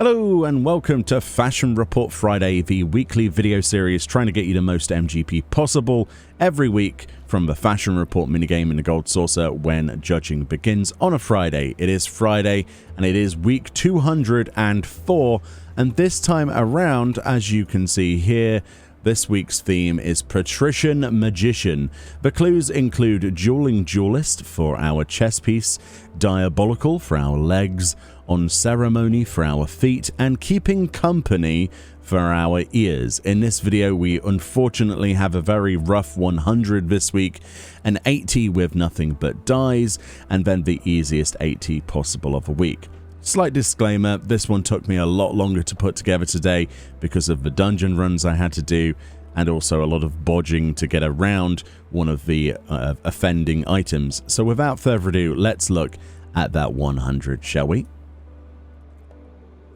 Hello and welcome to Fashion Report Friday, the weekly video series trying to get you the most MGP possible every week from the Fashion Report minigame in the Gold Saucer when judging begins on a Friday. It is Friday and it is week 204, and this time around, as you can see here, this week's theme is Patrician Magician. The clues include Dueling Duelist for our chess piece, Diabolical for our legs, On Ceremony for our feet, and Keeping Company for our ears. In this video, we unfortunately have a very rough 100 this week, an 80 with nothing but dies, and then the easiest 80 possible of a week. Slight disclaimer, this one took me a lot longer to put together today because of the dungeon runs I had to do and also a lot of bodging to get around one of the offending items. So without further ado, let's look at that 100, shall we?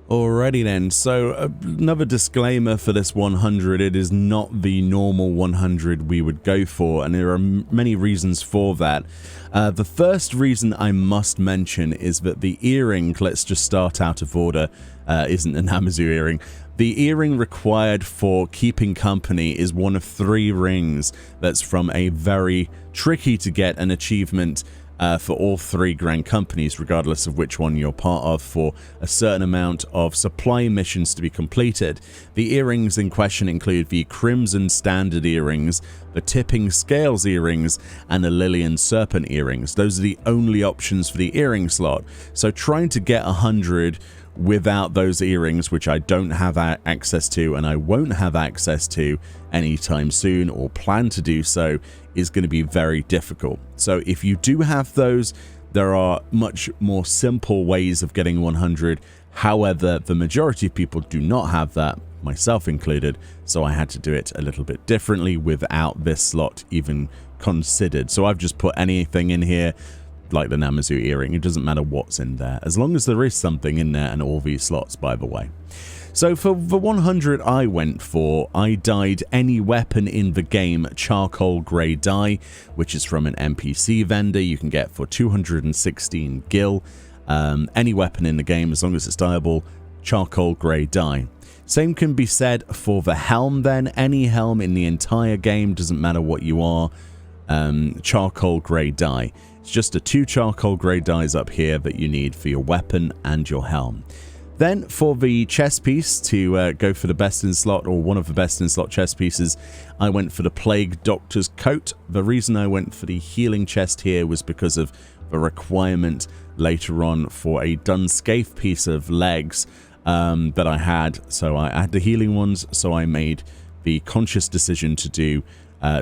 Alrighty then, so another disclaimer for this 100, it is not the normal 100 we would go for, and there are many reasons for that. The first reason I must mention is that the earring, let's just start out of order, isn't an Namazu earring. The earring required for Keeping Company is one of 3 rings that's from a very tricky to get an achievement for all 3 grand companies, regardless of which one you're part of, for a certain amount of supply missions to be completed. The earrings in question include the Crimson Standard earrings, the Tipping Scales earrings, and the Lillian Serpent earrings. Those are the only options for the earring slot. So trying to get 100 without those earrings, which I don't have access to and I won't have access to anytime soon or plan to do so, is going to be very difficult. So if you do have those, there are much more simple ways of getting 100. However, the majority of people do not have that, myself included, so I had to do it a little bit differently without this slot even considered. So I've just put anything in here, like the Namazu earring. It doesn't matter what's in there, as long as there is something in there, and all these slots, by the way. So for the 100 I went for, I dyed any weapon in the game charcoal grey dye, which is from an NPC vendor you can get for 216 gil. Any weapon in the game, as long as it's dyeable, charcoal grey dye. Same can be said for the helm then. Any helm in the entire game, doesn't matter what you are, charcoal grey dye. It's just the 2 charcoal grey dyes up here that you need for your weapon and your helm. Then for the chess piece, to go for the best in slot, or one of the best in slot chess pieces, I went for the Plague Doctor's coat. The reason I went for the healing chest here was because of the requirement later on for a Dunscape piece of legs that I had. So I had the healing ones, so I made the conscious decision to do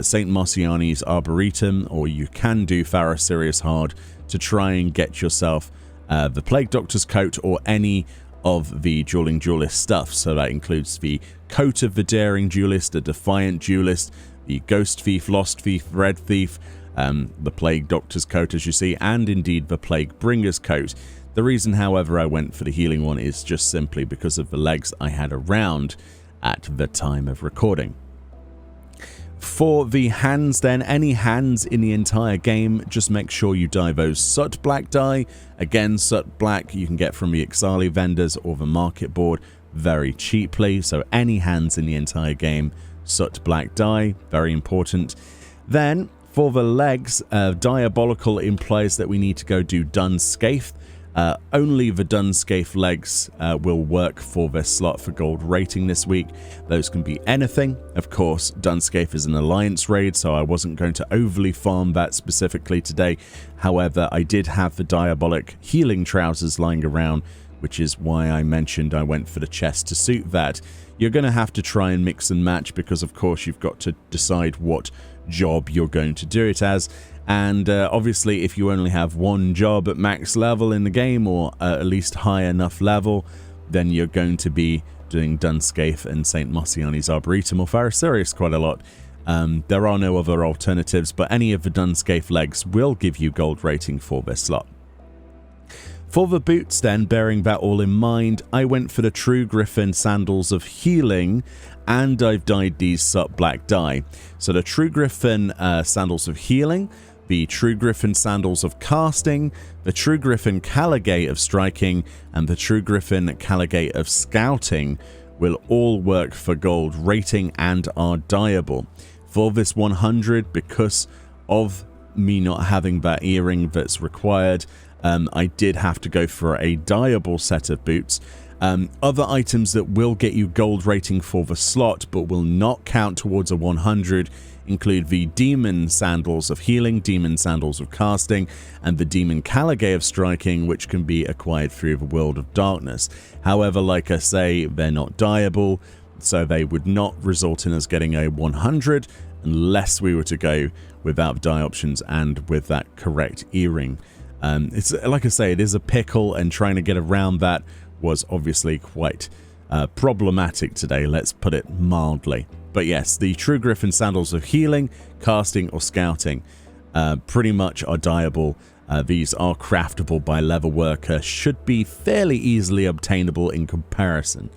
St. Marciani's Arboretum, or you can do Farah Sirius Hard to try and get yourself the Plague Doctor's coat or any of the Dueling Duelist stuff. So that includes the coat of the Daring Duelist, the Defiant Duelist, the Ghost Thief, Lost Thief, Red Thief, the Plague Doctor's coat, as you see, and indeed the Plague Bringer's coat. The reason, however, I went for the healing one is just simply because of the legs I had around at the time of recording. For the hands then, any hands in the entire game, just make sure you dye those Soot Black dye. Again, Soot Black you can get from the Ixali vendors or the market board very cheaply. So any hands in the entire game, Soot Black dye, very important. Then for the legs, Diabolical implies that we need to go do Dunscape. Only the Dunscape legs will work for this slot for gold rating this week. Those can be anything. Of course, Dunscape is an alliance raid, so I wasn't going to overly farm that specifically today. However, I did have the Diabolic healing trousers lying around, which is why I mentioned I went for the chest to suit that. You're going to have to try and mix and match because, of course, you've got to decide what job you're going to do it as. And obviously, if you only have one job at max level in the game, or at least high enough level, then you're going to be doing Dunscape and St. Marciani's Arboretum or Farah Sirius quite a lot. There are no other alternatives, but any of the Dunscape legs will give you gold rating for this slot. For the boots then, bearing that all in mind, I went for the True Griffin Sandals of Healing, and I've dyed these Soot Black dye. So the True Griffin Sandals of Healing, the True Griffin Sandals of Casting, the True Griffin Caligate of Striking, and the True Griffin Caligate of Scouting will all work for gold rating and are dyeable. For this 100, because of me not having that earring that's required, I did have to go for a dyeable set of boots. Other items that will get you gold rating for the slot but will not count towards a 100 include the Demon Sandals of Healing, Demon Sandals of Casting, and the Demon Caligate of Striking, which can be acquired through the World of Darkness. However, like I say, they're not dyeable, so they would not result in us getting a 100 unless we were to go without dye options and with that correct earring. It's like I say, it is a pickle, and trying to get around that was obviously quite problematic today, let's put it mildly. But yes, the True Griffin Sandals of Healing, Casting, or Scouting pretty much are dyeable. These are craftable by Leatherworker, should be fairly easily obtainable in comparison.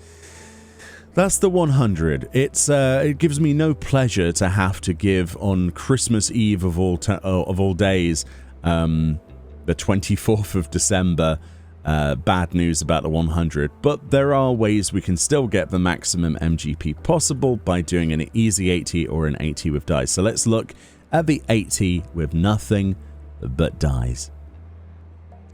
That's the 100. It gives me no pleasure to have to give on Christmas Eve of all days, the 24th of December, bad news about the 100, but there are ways we can still get the maximum MGP possible by doing an easy 80 or an 80 with dyes. So let's look at the 80 with nothing but dyes.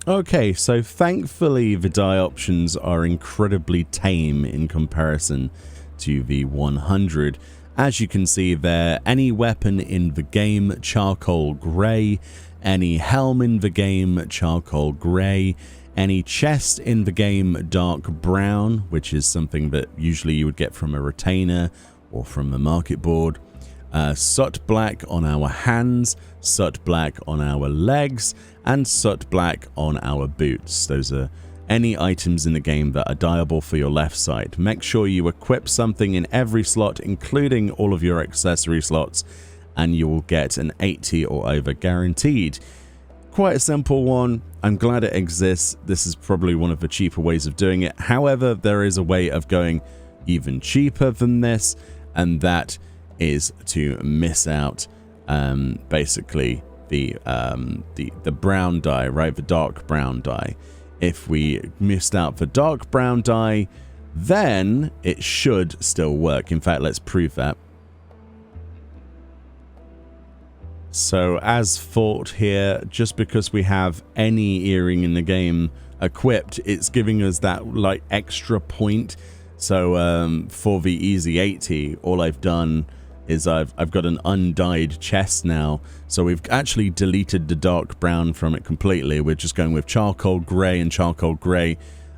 Okay, so thankfully the dye options are incredibly tame in comparison to the 100. As you can see there, any weapon in the game, charcoal grey, any helm in the game, charcoal grey, any chest in the game, dark brown, which is something that usually you would get from a retainer or from a market board. Soot black on our hands, soot black on our legs, and soot black on our boots. Those are any items in the game that are dyeable for your left side. Make sure you equip something in every slot, including all of your accessory slots, and you will get an 80 or over guaranteed. Quite a simple one. I'm glad it exists. This is probably one of the cheaper ways of doing it. However, there is a way of going even cheaper than this, and that is to miss out basically the brown dye, right? The dark brown dye. If we missed out the dark brown dye, then it should still work. In fact, let's prove that. So as thought here, just because we have any earring in the game equipped, it's giving us that like extra point. So for the easy 80, all I've done is I've got an undyed chest now. So we've actually deleted the dark brown from it completely. We're just going with charcoal grey and charcoal grey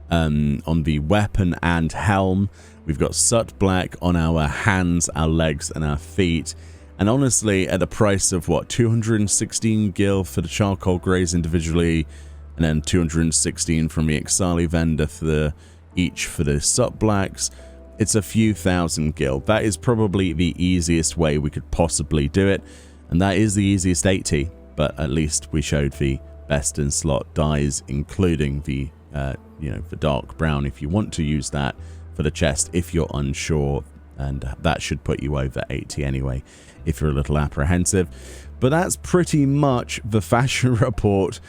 on the weapon and helm. We've got soot black on our hands, our legs, and our feet. And honestly, at the price of what, 216 gil for the charcoal greys individually, and then 216 from the Ixali vendor for each for the soot blacks, it's a few thousand gil. That is probably the easiest way we could possibly do it, and that is the easiest 80. But at least we showed the best in slot dyes, including the the dark brown if you want to use that for the chest if you're unsure, and that should put you over 80 anyway if you're a little apprehensive. But that's pretty much the fashion report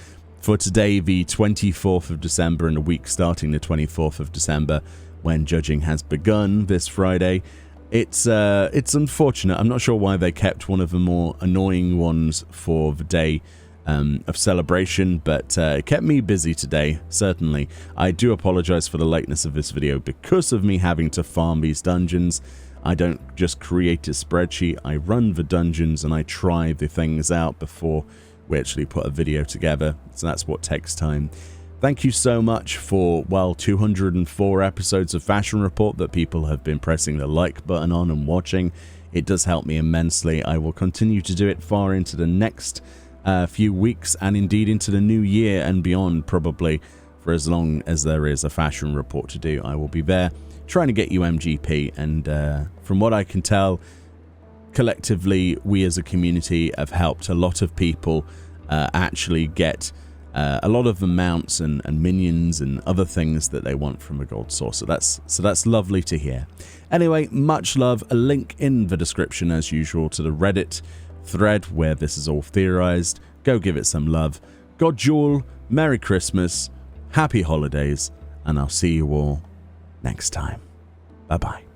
for today, the 24th of December, and a week starting the 24th of December when judging has begun this Friday. It's unfortunate. I'm not sure why they kept one of the more annoying ones for the day of celebration, but it kept me busy today, certainly. I do apologize for the lateness of this video because of me having to farm these dungeons. I don't just create a spreadsheet, I run the dungeons and I try the things out before we actually put a video together, so that's what takes time. Thank you so much for, well, 204 episodes of Fashion Report that people have been pressing the like button on and watching. It does help me immensely. I will continue to do it far into the next few weeks, and indeed into the new year and beyond, probably for as long as there is a Fashion Report to do. I will be there trying to get you MGP, and from what I can tell, collectively we as a community have helped a lot of people actually get a lot of the mounts and minions and other things that they want from a gold source. So that's lovely to hear. Anyway, much love. A link in the description as usual to the Reddit thread where this is all theorized. go give it some love. God Jewel, Merry Christmas, Happy Holidays, and I'll see you all next time. Bye-bye.